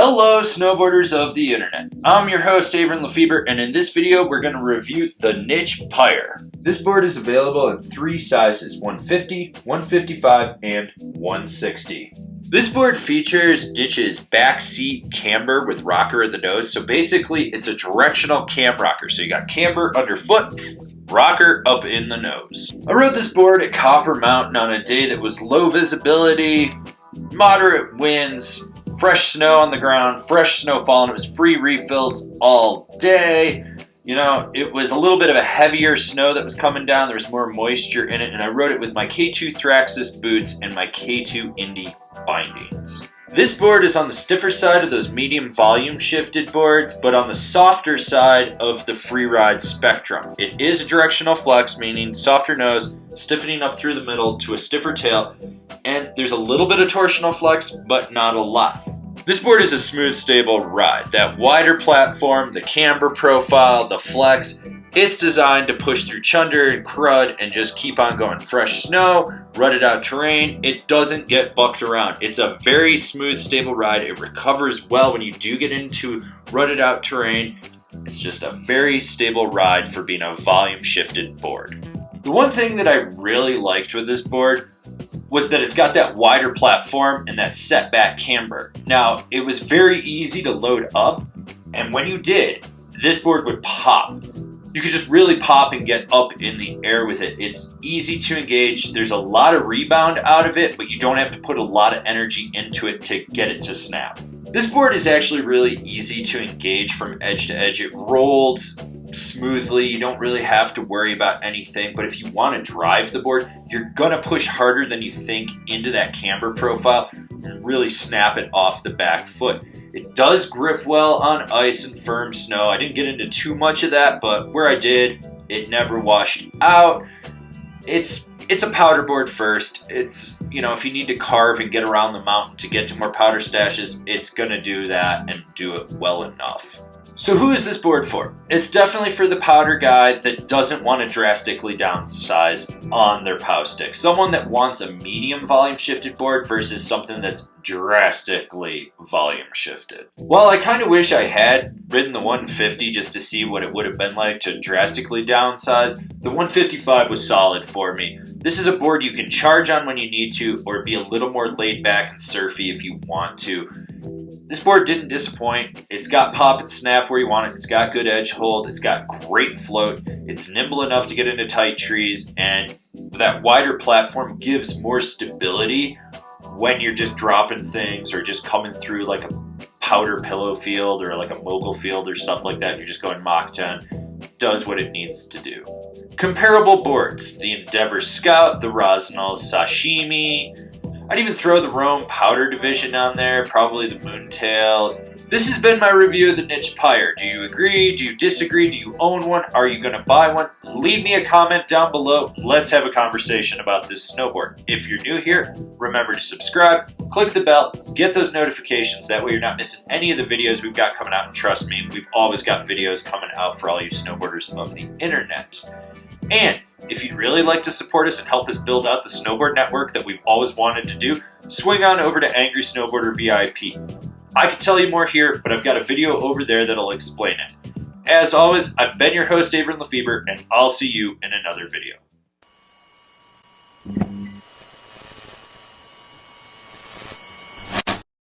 Hello snowboarders of the internet. I'm your host Avran LeFeber, and in this video we're going to review the niche Pyre. This board is available in three sizes, 150, 155, and 160. This board features niche's back seat camber with rocker at the nose, so basically it's a directional cam rocker. So you got camber underfoot, rocker up in the nose. I rode this board at Copper Mountain on a day that was low visibility, moderate winds, fresh snow on the ground, fresh snow falling. It was free refills all day. You know, it was a little bit of a heavier snow that was coming down. There was more moisture in it, and I rode it with my K2 Thraxis boots and my K2 Indy bindings. This board is on the stiffer side of those medium volume shifted boards, but on the softer side of the free ride spectrum. It is a directional flex, meaning softer nose, stiffening up through the middle to a stiffer tail, and there's a little bit of torsional flex, but not a lot. This board is a smooth, stable ride. That wider platform, the camber profile, the flex, it's designed to push through chunder and crud and just keep on going. Fresh snow, rutted out terrain, it doesn't get bucked around. It's a very smooth, stable ride. It recovers well when you do get into rutted out terrain. It's just a very stable ride for being a volume shifted board. The one thing that I really liked with this board was that it's got that wider platform and that setback camber. Now, it was very easy to load up, and when you did, this board would pop. You could just really pop and get up in the air with it. It's easy to engage. There's a lot of rebound out of it, but you don't have to put a lot of energy into it to get it to snap. This board is actually really easy to engage from edge to edge. It rolls smoothly. You don't really have to worry about anything, but if you want to drive the board, you're gonna push harder than you think into that camber profile and really snap it off the back foot. It does grip well on ice and firm snow. I didn't get into too much of that, but where I did, it never washed out. It's a powder board first. It's, you know, if you need to carve and get around the mountain to get to more powder stashes, it's gonna do that and do it well enough. So who is this board for? It's definitely for the powder guy that doesn't want to drastically downsize on their pow stick. Someone that wants a medium volume shifted board versus something that's drastically volume shifted. While I kind of wish I had ridden the 150 just to see what it would have been like to drastically downsize, the 155 was solid for me. This is a board you can charge on when you need to, or be a little more laid back and surfy if you want to. This board didn't disappoint. It's got pop and snap where you want it. It's got good edge hold. It's got great float. It's nimble enough to get into tight trees, and that wider platform gives more stability when you're just dropping things or just coming through like a powder pillow field or like a mogul field or stuff like that. You're just going Mach 10. Does what it needs to do. Comparable boards: the Endeavor Scout, the Rosnol Sashimi. I'd even throw the Rome Powder Division on there, probably the Moontail. This has been my review of the niche Pyre. Do you agree? Do you disagree? Do you own one? Are you going to buy one? Leave me a comment down below. Let's have a conversation about this snowboard. If you're new here, remember to subscribe, click the bell, get those notifications. That way you're not missing any of the videos we've got coming out. And trust me, we've always got videos coming out for all you snowboarders of the internet. And if you'd really like to support us and help us build out the snowboard network that we've always wanted to do, swing on over to Angry Snowboarder VIP. I could tell you more here, but I've got a video over there that'll explain it. As always, I've been your host, Avran LeFeber, and I'll see you in another video.